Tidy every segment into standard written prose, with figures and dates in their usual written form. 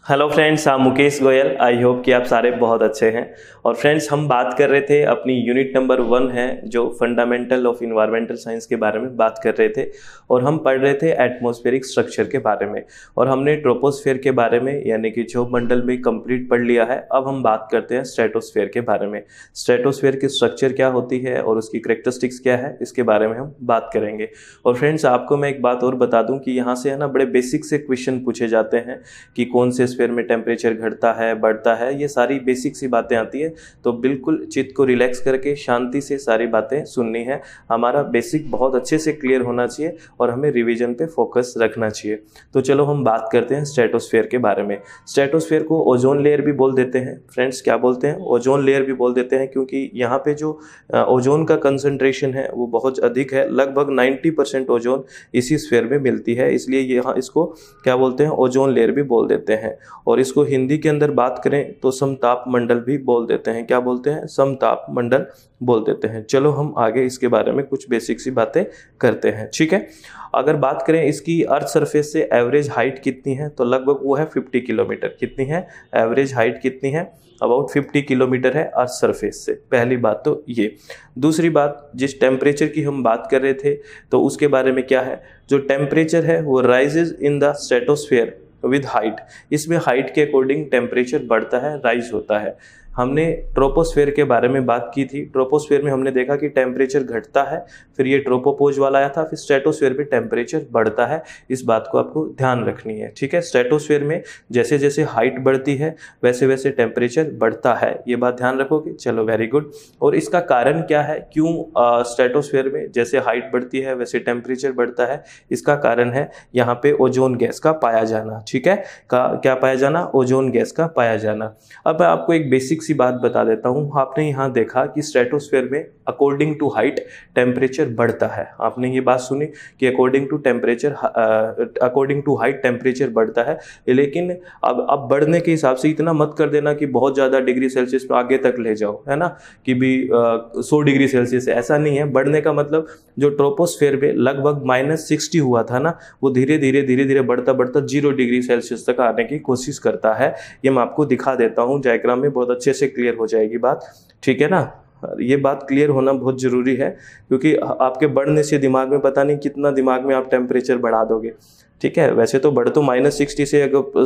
Hello friends, I'm Mukesh Goyal. I hope कि आप सारे बहुत अच्छे हैं। और फ्रेंड्स, हम बात कर रहे थे अपनी यूनिट नंबर 1 है जो फंडामेंटल ऑफ इन्वायरमेंटल साइंस के बारे में बात कर रहे थे। और हम पढ़ रहे थे एटमॉस्फेरिक स्ट्रक्चर के बारे में, और हमने ट्रोपोस्फेयर के बारे में यानी कि क्षोभ मंडल में कंप्लीट पढ़ लिया है। अब हम बात करते हैं स्ट्रेटोस्फेयर के बारे में। स्ट्रेटोस्फेयर की स्ट्रक्चर क्या होती है और उसकी कैरेक्टरिस्टिक्स क्या है, इसके बारे में हम बात करेंगे। और फ्रेंड्स, आपको मैं एक बात और बता दूं कि यहाँ से है ना बड़े बेसिक से क्वेश्चन पूछे जाते हैं कि कौन से स्फीयर में टेम्परेचर घटता है, बढ़ता है, ये सारी बेसिक सी बातें आती है। तो बिल्कुल चित्त को रिलैक्स करके शांति से सारी बातें सुननी है। हमारा बेसिक बहुत अच्छे से क्लियर होना चाहिए और हमें रिवीजन पे फोकस रखना चाहिए। तो चलो हम बात करते हैं स्ट्रेटोस्फेयर के बारे में। स्ट्रेटोस्फेयर को ओजोन लेयर भी बोल देते हैं फ्रेंड्स। क्या बोलते हैं? ओजोन लेयर भी बोल देते हैं, क्योंकि यहाँ पे जो ओजोन का कंसंट्रेशन है वो बहुत अधिक है। लगभग 90% ओजोन इसी स्फीयर में मिलती है, इसलिए यहाँ इसको क्या बोलते हैं? ओजोन लेयर भी बोल देते हैं। और इसको हिंदी के अंदर बात करें तो समताप मंडल भी बोल देते हैं। क्या बोलते हैं? समताप मंडल बोल देते हैं। चलो हम आगे इसके बारे में कुछ बेसिक सी बातें करते हैं, ठीक है। अगर बात करें इसकी अर्थ सरफेस से एवरेज हाइट कितनी है, तो लगभग वो है 50 किलोमीटर। कितनी है? एवरेज हाइट कितनी है? अबाउट 50 किलोमीटर है अर्थ सरफेस से। पहली बात तो ये। दूसरी बात, जिस टेम्परेचर की हम बात कर रहे थे तो उसके बारे में क्या है, जो टेम्परेचर है वो rises in the stratosphere with height. इसमें हाइट के अकॉर्डिंग टेम्परेचर बढ़ता है, राइज होता है। हमने ट्रोपोस्फेयर के बारे में बात की थी। ट्रोपोस्फेयर में हमने देखा कि टेम्परेचर घटता है, फिर ये ट्रोपोपोज वाला आया था, फिर स्ट्रेटोस्फेयर पे टेम्परेचर बढ़ता है। इस बात को आपको ध्यान रखनी है, ठीक है। स्ट्रेटोस्फेयर में जैसे जैसे हाइट बढ़ती है वैसे वैसे टेम्परेचर बढ़ता है, ये बात ध्यान रखोगे। चलो, वेरी गुड। और इसका कारण क्या है, क्यों स्ट्रेटोस्फेयर में जैसे हाइट बढ़ती है वैसे टेम्परेचर बढ़ता है? इसका कारण है यहाँ पे ओजोन गैस का पाया जाना, ठीक है। क्या पाया जाना? ओजोन गैस का पाया जाना। अब मैं आपको एक बेसिक सी बात बता देता हूं। आपने यहाँ देखा कि स्ट्रेटोस्फेयर में अकॉर्डिंग टू हाइट टेम्परेचर बढ़ता है। आपने ये बात सुनी कि अकॉर्डिंग टू हाइट टेम्परेचर बढ़ता है। लेकिन अब बढ़ने के हिसाब से इतना मत कर देना कि बहुत ज़्यादा डिग्री सेल्सियस पे आगे तक ले जाओ, है ना, कि भी 100 डिग्री सेल्सियस। ऐसा नहीं है। बढ़ने का मतलब जो ट्रोपोस्फेयर में लगभग -60 हुआ था ना, वो धीरे धीरे बढ़ता बढ़ता 0 डिग्री सेल्सियस तक आने की कोशिश करता है। ये मैं आपको दिखा देता हूँ डायग्राम में, बहुत अच्छे से क्लियर हो जाएगी बात, ठीक है ना। ये बात क्लियर होना बहुत ज़रूरी है, क्योंकि आपके बढ़ने से दिमाग में पता नहीं कितना दिमाग में आप टेम्परेचर बढ़ा दोगे, ठीक है। वैसे तो बढ़ तो -60 से अगर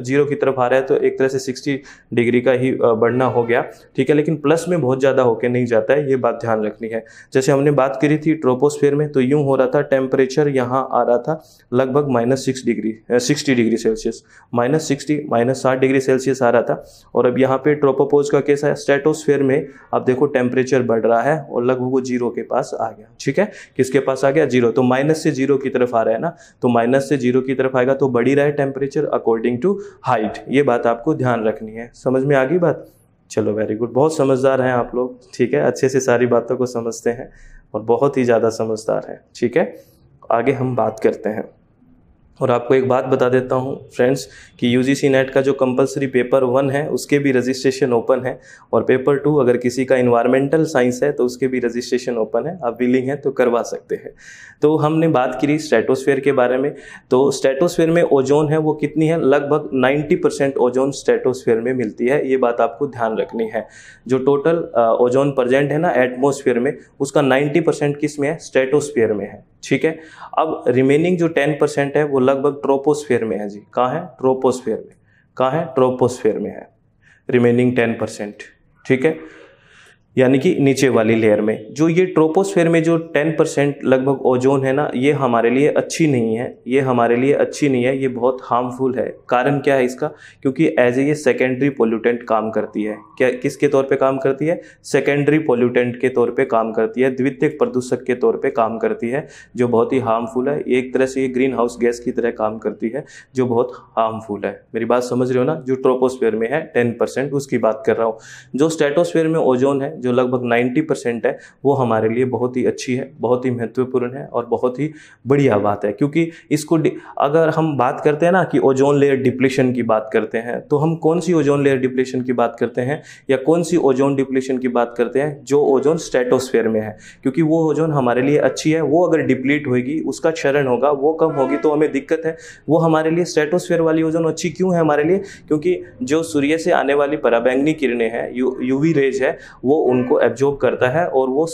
0 की तरफ आ रहा है तो एक तरह से 60 डिग्री का ही बढ़ना हो गया, ठीक है। लेकिन प्लस में बहुत ज़्यादा होके नहीं जाता है, ये बात ध्यान रखनी है। जैसे हमने बात करी थी ट्रोपोस्फेयर में, तो यूँ हो रहा था, टेम्परेचर यहाँ आ रहा था लगभग -60 डिग्री सेल्सियस, -60 -60 डिग्री सेल्सियस आ रहा था। और अब यहाँ पे ट्रोपोपोज का केस है। स्ट्रेटोस्फेयर में अब देखो टेम्परेचर बढ़ रहा है और लगभग वो 0 के पास आ गया, ठीक है। किसके पास आ गया? 0। तो माइनस से 0 की तरफ आ रहा है ना, तो माइनस से 0 की तरफ आएगा तो बढ़ ही रहा है टेम्परेचर अकॉर्डिंग टू हाइट। ये बात आपको ध्यान रखनी है। समझ में आ गई बात? चलो, वेरी गुड। बहुत समझदार हैं आप लोग, ठीक है। अच्छे से सारी बातों को समझते हैं और बहुत ही ज़्यादा समझदार हैं, ठीक है। आगे हम बात करते हैं। और आपको एक बात बता देता हूं फ्रेंड्स कि यूजीसी नेट का जो कंपलसरी पेपर 1 है उसके भी रजिस्ट्रेशन ओपन है, और पेपर 2 अगर किसी का इन्वायरमेंटल साइंस है तो उसके भी रजिस्ट्रेशन ओपन है। आप विलिंग है तो करवा सकते हैं। तो हमने बात की स्ट्रेटोस्फेयर के बारे में। तो स्ट्रेटोस्फेयर में ओजोन है वो कितनी है? लगभग 90% ओजोन स्ट्रेटोस्फेयर में मिलती है। ये बात आपको ध्यान रखनी है। जो टोटल ओजोन प्रेजेंट है ना एटमॉस्फेयर में, उसका 90% किस में है? स्ट्रेटोस्फेयर में है, ठीक है। अब रिमेनिंग जो 10% है वो लगभग ट्रोपोस्फेयर में है जी। कहाँ है? ट्रोपोस्फेयर में। कहाँ है? ट्रोपोस्फेयर में है रिमेनिंग 10%, ठीक है, यानी कि नीचे वाली लेयर में। जो ये ट्रोपोस्फेयर में जो 10% लगभग ओजोन है ना, ये हमारे लिए अच्छी नहीं है। ये हमारे लिए अच्छी नहीं है, ये बहुत हार्मफुल है। कारण क्या है इसका? क्योंकि एज ए ये सेकेंडरी पोल्यूटेंट काम करती है। क्या किसके तौर पे काम करती है? सेकेंडरी पोल्यूटेंट के तौर पे काम करती है, द्वितीयक प्रदूषक के तौर पे काम करती है, जो बहुत ही हार्मफुल है। एक तरह से ये ग्रीन हाउस गैस की तरह काम करती है, जो बहुत हार्मफुल है। मेरी बात समझ रहे हो ना? जो ट्रोपोस्फेयर में है 10%, उसकी बात कर रहा हूँ। जो स्ट्रेटोस्फेयर में ओजोन है, जो लगभग 90% है, वो हमारे लिए बहुत ही अच्छी है, बहुत ही महत्वपूर्ण है और बहुत ही बढ़िया बात है। क्योंकि इसको अगर हम बात करते हैं ना कि ओजोन लेयर डिप्लीशन की बात करते हैं, तो हम कौन सी ओजोन लेयर डिप्लीशन की बात करते हैं या कौन सी ओजोन डिप्लीशन की बात करते हैं? जो ओजोन स्ट्रेटोस्फेयर में है, क्योंकि वो ओजोन हमारे लिए अच्छी है। वो अगर डिप्लीट होगी, उसका क्षरण होगा, वो कम होगी तो हमें दिक्कत है। वो हमारे लिए स्ट्रेटोस्फेयर वाली ओजोन अच्छी क्यों है हमारे लिए? क्योंकि जो सूर्य से आने वाली पराबैंगनी किरणें हैं, यूवी रेज है, वो उनको एब्जॉर्ब करता है और वो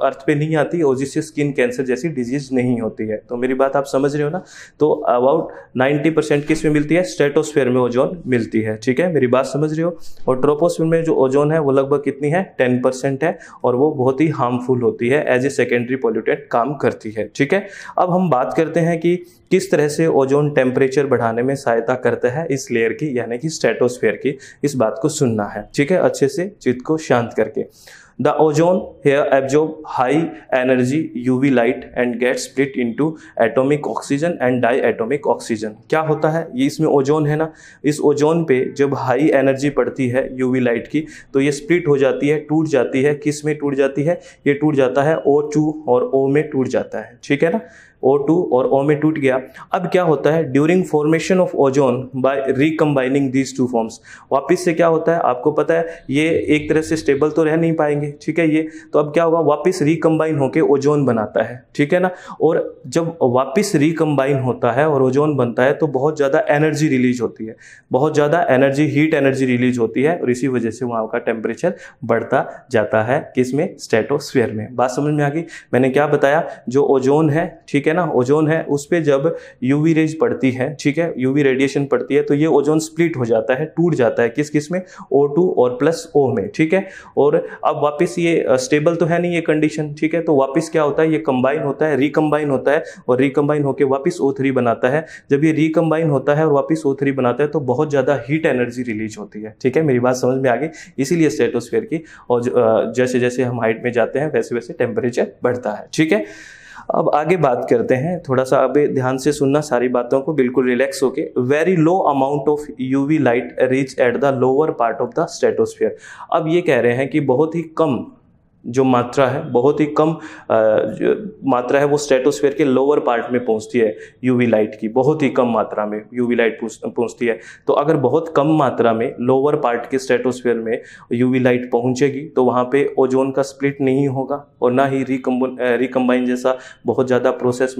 अर्थ पे नहीं आती और जिससे स्किन कैंसर जैसी डिजीज नहीं होती है। तो मेरी बात आप समझ रहे हो ना? तो अबाउट 90% किस में मिलती है? स्ट्रेटोस्फेयर में ओजोन मिलती है। ठीक है, मेरी बात समझ रहे हो? और ट्रोपोस्फेयर में जो ओजोन है वो लगभग कितनी है? 10% है और वो बहुत ही हार्मफुल होती है, एज ए सेकेंडरी पोल्यूटेंट काम करती है। ठीक है, अब हम बात करते हैं कि किस तरह से ओजोन टेम्परेचर बढ़ाने में सहायता करता है इस लेयर की, यानी कि स्ट्रेटोस्फेयर की। इस बात को सुनना है, ठीक है, अच्छे से चित्त को शांत करके। The ozone here absorb high energy UV light and gets split into atomic oxygen and diatomic oxygen। क्या होता है ये? इसमें ओजोन है ना, इस ओजोन पे जब हाई एनर्जी पड़ती है यूवी लाइट की, तो ये स्प्लिट हो जाती है, टूट जाती है। किस में टूट जाती है? ये टूट जाता है O2 और O में टूट जाता है। ठीक है ना, O2 और O में टूट गया। अब क्या होता है? During formation of ozone by recombining these two forms, वापिस से क्या होता है आपको पता है, ये एक तरह से स्टेबल तो रह नहीं पाएंगे। ठीक है, ये तो अब क्या होगा? वापिस रिकम्बाइन होके ओजोन बनाता है। ठीक है ना, और जब वापिस रिकम्बाइन होता है और ओजोन बनता है तो बहुत ज़्यादा एनर्जी रिलीज होती है, बहुत ज़्यादा एनर्जी, हीट एनर्जी रिलीज होती है और इसी वजह से वहाँ का टेम्परेचर बढ़ता जाता है। किसमें? स्ट्रेटोस्फेयर में। बात समझ में आ गई? मैंने क्या बताया? जो ओजोन है, ठीक है ना, ओजोन है, उस पे जब यूवी रेज पड़ती है, ठीक है, यूवी रेडिएशन पड़ती है, तो ये ओजोन स्प्लिट हो जाता है, टूट जाता है। किस किस में? O2 और प्लस O में। ठीक है, और अब वापस ये स्टेबल तो है नहीं ये कंडीशन। ठीक है, तो वापस क्या होता है? ये कंबाइन होता है, रिकम्बाइन होता है और रिकम्बाइन होकर वापस O3 बनाता है। जब ये रिकम्बाइन होता है और वापस O3 बनाता है तो बहुत ज़्यादा हीट एनर्जी रिलीज होती है। ठीक है, मेरी बात समझ में आ गई? इसीलिए स्ट्रेटोस्फेयर की, और जैसे जैसे हम हाइट में जाते हैं वैसे वैसे टेम्परेचर बढ़ता है। ठीक है, अब आगे बात करते हैं, थोड़ा सा अब ध्यान से सुनना सारी बातों को, बिल्कुल रिलैक्स होके। Very low amount of UV light reach at the lower part of the stratosphere. अब ये कह रहे हैं कि बहुत ही कम जो मात्रा है, बहुत ही कम मात्रा है वो स्ट्रेटोस्फेयर के लोअर पार्ट में पहुंचती है यूवी लाइट की, बहुत ही कम मात्रा में यूवी लाइट पहुंचती है। तो अगर बहुत कम मात्रा में लोअर पार्ट के स्ट्रेटोस्फेयर में यूवी लाइट पहुंचेगी तो वहाँ पे ओजोन का स्प्लिट नहीं होगा और ना ही रिकम्बाइन जैसा बहुत ज़्यादा प्रोसेस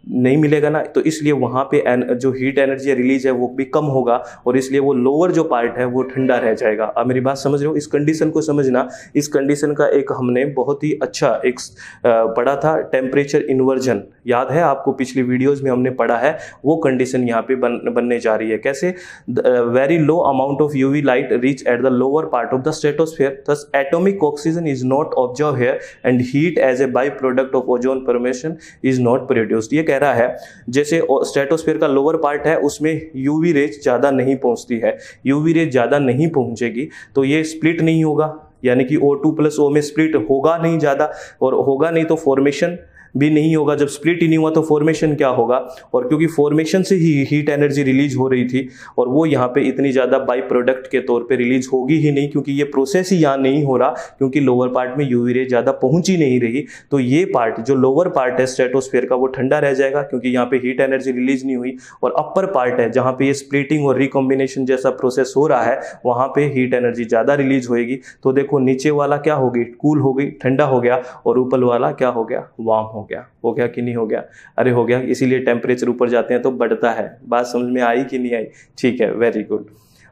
नहीं मिलेगा ना, तो इसलिए वहाँ पे जो हीट एनर्जी रिलीज है वो भी कम होगा और इसलिए वो लोअर जो पार्ट है वो ठंडा रह जाएगा। अब मेरी बात समझ रहे हो? इस कंडीशन को समझना। इस कंडीशन का एक हमने बहुत ही अच्छा एक पढ़ा था, टेम्परेचर इन्वर्जन, याद है आपको? पिछली वीडियोज में हमने पढ़ा है। वो कंडीशन यहाँ पे बनने जा रही है। कैसे? Very low amount of UV light reach at the lower part of the stratosphere, thus atomic oxygen is not observe here and heat as a by product of ozone formation is not produced. ये कह रहा है जैसे stratosphere का lower part है उसमें UV rays ज़्यादा नहीं पहुंचती है, यूवी रेज ज़्यादा नहीं पहुंचेगी तो ये स्प्लिट नहीं होगा, यानी कि O2 प्लस O में स्प्लिट होगा नहीं ज़्यादा, और होगा नहीं तो फॉर्मेशन भी नहीं होगा। जब स्प्लिट ही नहीं हुआ तो फॉर्मेशन क्या होगा? और क्योंकि फॉर्मेशन से ही हीट एनर्जी रिलीज हो रही थी और वो यहाँ पे इतनी ज़्यादा बाई प्रोडक्ट के तौर पे रिलीज होगी ही नहीं, क्योंकि ये प्रोसेस ही यहाँ नहीं हो रहा, क्योंकि लोअर पार्ट में यूवी रे ज़्यादा पहुँच ही नहीं रही। तो ये पार्ट जो लोअर पार्ट है स्ट्रेटोस्फेयर का वो ठंडा रह जाएगा क्योंकि यहाँ पे हीट एनर्जी रिलीज नहीं हुई, और अपर पार्ट है जहाँ पे ये स्प्लिटिंग और रिकॉम्बिनेशन जैसा प्रोसेस हो रहा है वहाँ पे हीट एनर्जी ज़्यादा रिलीज होएगी। तो देखो नीचे वाला क्या हो गई? कूल हो गई, ठंडा हो गया, और ऊपर वाला क्या हो गया? वार्म हो गया। हो गया कि नहीं हो गया? अरे हो गया। इसीलिए टेम्परेचर ऊपर जाते हैं तो बढ़ता है। बात समझ में आई कि नहीं आई? ठीक है, वेरी गुड।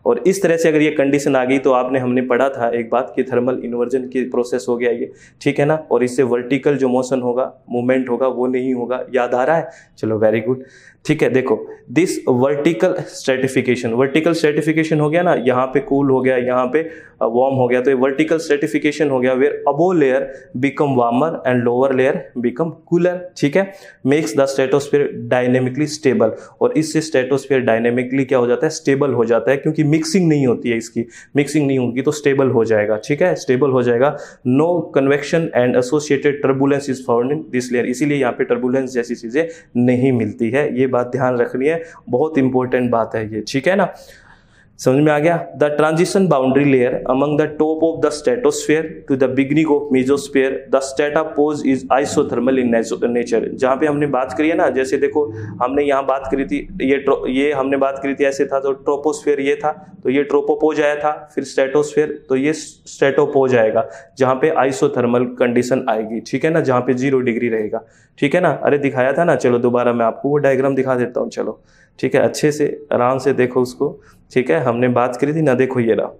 और इस तरह से अगर ये कंडीशन आ गई तो हमने पढ़ा था एक बात कि थर्मल इन्वर्जन की प्रोसेस हो गया ये, ठीक है ना, और इससे वर्टिकल जो मोशन होगा, मूवमेंट होगा, वो नहीं होगा। याद आ रहा है? चलो वेरी गुड। ठीक है, देखो दिस वर्टिकल स्ट्रेटिफिकेशन हो गया ना, यहाँ पे कूल हो गया, यहाँ पे वार्म हो गया, तो ये वर्टिकल स्ट्रेटिफिकेशन हो गया where above layer become warmer and lower layer become cooler. ठीक है, makes the stratosphere dynamically stable, और इससे स्ट्रेटोस्फेयर डायनेमिकली क्या हो जाता है? स्टेबल हो जाता है, क्योंकि मिक्सिंग नहीं होती है, इसकी मिक्सिंग नहीं होगी तो स्टेबल हो जाएगा। ठीक है, स्टेबल हो जाएगा। No convection and associated turbulence is found in this layer, इसीलिए यहाँ पे टर्बुलेंस जैसी चीजें नहीं मिलती है। ये बात ध्यान रखनी है, बहुत इंपॉर्टेंट बात है ये, ठीक है ना। समझ में आ गया। The transition boundary layer among the top of the stratosphere to the beginning of mesosphere, the stratopause is isothermal in nature. जहाँ पे हमने बात करी है ना, जैसे देखो हमने यहाँ बात करी थी, ये हमने बात करी थी ऐसे था, तो ट्रोपोस्फेयर ये था, तो ये ट्रोपोपोज आया था, फिर स्ट्रेटोस्फेयर, तो ये स्ट्रेटोपोज आएगा, जहाँ पे आइसोथर्मल कंडीशन आएगी, ठीक है ना, जहाँ पे 0 डिग्री रहेगा, ठीक है ना। अरे दिखाया था ना, चलो दोबारा मैं आपको वो डायग्राम दिखा देता हूँ, चलो ठीक है, अच्छे से आराम से देखो उसको, ठीक है, हमने बात करी थी ना, देखो ये रहा,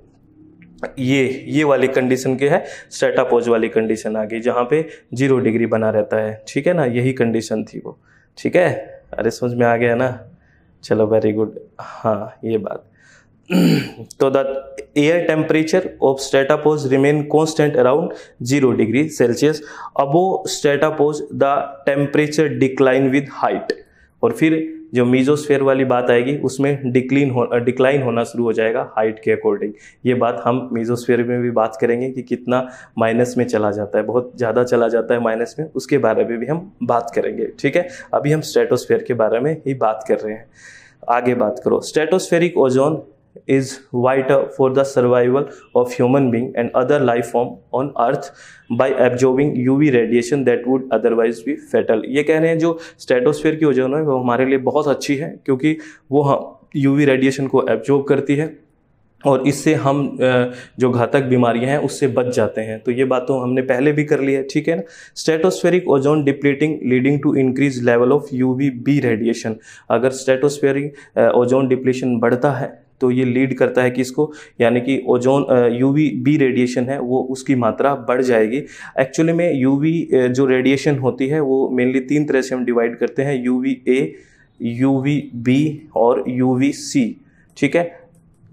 ये वाली कंडीशन के है, स्ट्रेटापोज वाली कंडीशन आ गई, जहाँ पे 0 डिग्री बना रहता है, ठीक है ना, यही कंडीशन थी वो, ठीक है। अरे समझ में आ गया ना, चलो वेरी गुड। हाँ ये बात तो the air temperature of stratopause remain constant around 0 degree Celsius, above stratopause the temperature decline with height. और फिर जो मीजोस्फेयर वाली बात आएगी उसमें डिक्लाइन होना शुरू हो जाएगा हाइट के अकॉर्डिंग। ये बात हम मीजोस्फेयर में भी बात करेंगे कि कितना माइनस में चला जाता है, बहुत ज़्यादा चला जाता है माइनस में, उसके बारे में भी हम बात करेंगे, ठीक है। अभी हम स्ट्रेटोस्फेयर के बारे में ही बात कर रहे हैं, आगे बात करो। Stratospheric ozone is vital for the survival of human being and other life form on earth by absorbing UV radiation that would otherwise be fatal। ये कह रहे हैं जो स्ट्रेटोस्फेयर की ओजोन है वो हमारे लिए बहुत अच्छी है, क्योंकि वो UV रेडिएशन को एब्जॉर्ब करती है और इससे हम जो घातक बीमारियां हैं उससे बच जाते हैं। तो ये बात तो हमने पहले भी कर ली है, ठीक है ना। Stratospheric ozone depleting leading to increase level of UVB radiation. अगर स्ट्रेटोस्फेरिक ओजोन डिप्लीशन बढ़ता है तो ये लीड करता है किसको, यानी कि ओजोन UVB रेडिएशन है वो उसकी मात्रा बढ़ जाएगी। एक्चुअली में UV जो रेडिएशन होती है वो मेनली 3 तरह से हम डिवाइड करते हैं, UVA, UVB और UVC, ठीक है।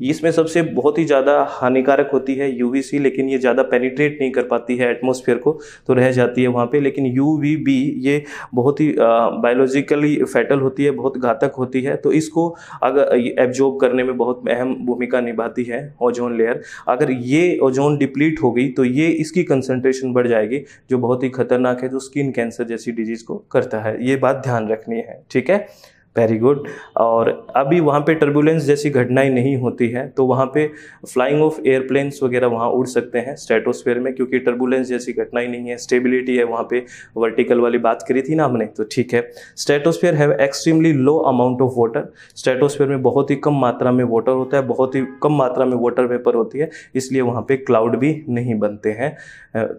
इसमें सबसे बहुत ही ज़्यादा हानिकारक होती है UVC, लेकिन ये ज़्यादा पेनिट्रेट नहीं कर पाती है एटमॉस्फेयर को, तो रह जाती है वहाँ पे। लेकिन UVB ये बहुत ही बायोलॉजिकली फैटल होती है, बहुत घातक होती है, तो इसको अगर एब्जॉर्ब करने में बहुत अहम भूमिका निभाती है ओजोन लेयर। अगर ये ओजोन डिप्लीट हो गई तो ये इसकी कंसंट्रेशन बढ़ जाएगी, जो बहुत ही खतरनाक है, जो स्किन कैंसर जैसी डिजीज़ को करता है। ये बात ध्यान रखनी है, ठीक है, वेरी गुड। और अभी वहाँ पे टर्बुलेंस जैसी घटनाएं नहीं होती है, तो वहाँ पे फ्लाइंग ऑफ एयरप्लेन्स वगैरह वहाँ उड़ सकते हैं स्ट्रेटोस्फेयर में, क्योंकि टर्बुलेंस जैसी घटनाएं नहीं है, स्टेबिलिटी है वहाँ पे, वर्टिकल वाली बात करी थी ना हमने, तो ठीक है। Stratosphere have extremely low amount of water. Stratosphere में बहुत ही कम मात्रा में वाटर होता है, बहुत ही कम मात्रा में वाटर वेपर होती है, इसलिए वहाँ पे क्लाउड भी नहीं बनते हैं,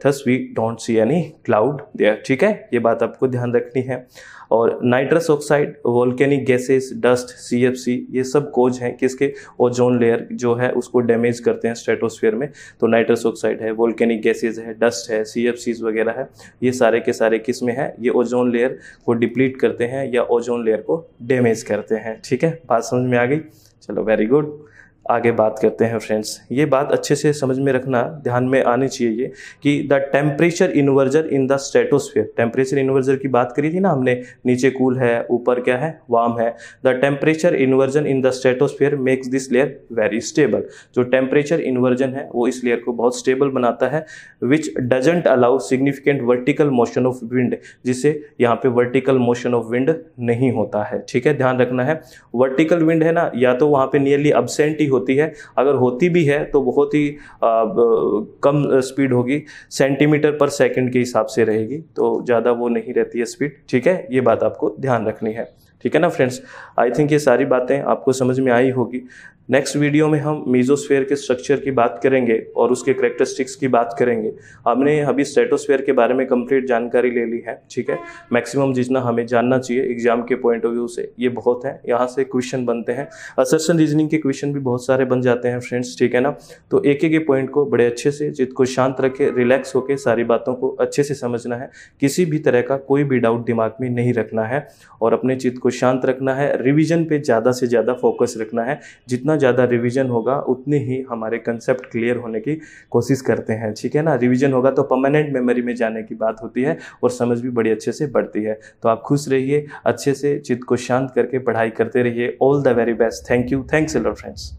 thus we don't see any cloud there, ठीक है, ये बात आपको ध्यान रखनी है। और nitrous oxide, volcanic gases, dust, CFC, ये सब कोज हैं किसके, ओजोन लेयर जो है उसको डैमेज करते हैं स्ट्रेटोस्फेयर में। तो नाइट्रस ऑक्साइड है, वोल्केनिक गैसेस है, डस्ट है, CFCs वगैरह है, ये सारे के सारे किस में है, ये ओजोन लेयर को डिप्लीट करते हैं या ओजोन लेयर को डैमेज करते हैं, ठीक है। बात समझ में आ गई, चलो वेरी गुड। आगे बात करते हैं फ्रेंड्स, ये बात अच्छे से समझ में रखना, ध्यान में आनी चाहिए ये कि the temperature inversion in the stratosphere. Temperature inversion की बात करी थी ना हमने, नीचे कूल है, ऊपर क्या है, वार्म है। The temperature inversion in the stratosphere makes this layer very stable. जो टेम्परेचर इन्वर्जन है वो इस लेयर को बहुत स्टेबल बनाता है, विच doesn't allow significant vertical motion of wind, जिससे यहाँ पे वर्टिकल मोशन ऑफ विंड नहीं होता है, ठीक है, ध्यान रखना है। वर्टिकल विंड है ना, या तो वहाँ पे नियरली अब्सेंट ही होती है, अगर होती भी है तो बहुत ही कम स्पीड होगी, सेंटीमीटर पर सेकंड के हिसाब से रहेगी, तो ज़्यादा वो नहीं रहती है स्पीड, ठीक है, ये बात आपको ध्यान रखनी है, ठीक है ना फ्रेंड्स। आई थिंक ये सारी बातें आपको समझ में आई होगी। नेक्स्ट वीडियो में हम मीजोस्फेयर के स्ट्रक्चर की बात करेंगे और उसके कैरेक्टरिस्टिक्स की बात करेंगे। हमने अभी स्ट्रेटोस्फेयर के बारे में कंप्लीट जानकारी ले ली है, ठीक है, मैक्सिमम जितना हमें जानना चाहिए एग्जाम के पॉइंट ऑफ व्यू से ये बहुत है। यहाँ से क्वेश्चन बनते हैं, असर्शन रीजनिंग के क्वेश्चन भी बहुत सारे बन जाते हैं फ्रेंड्स, ठीक है ना। तो एक एक पॉइंट को बड़े अच्छे से, चित्त को शांत रखे, रिलैक्स होकर सारी बातों को अच्छे से समझना है, किसी भी तरह का कोई भी डाउट दिमाग में नहीं रखना है और अपने चित्त को शांत रखना है। रिविजन पे ज़्यादा से ज़्यादा फोकस रखना है, जितना ज़्यादा रिवीजन होगा उतने ही हमारे कंसेप्ट क्लियर होने की कोशिश करते हैं, ठीक है ना। रिवीजन होगा तो परमानेंट मेमोरी में जाने की बात होती है और समझ भी बड़ी अच्छे से बढ़ती है। तो आप खुश रहिए, अच्छे से चित्त को शांत करके पढ़ाई करते रहिए। All the very best, thank you, thanks a lot friends.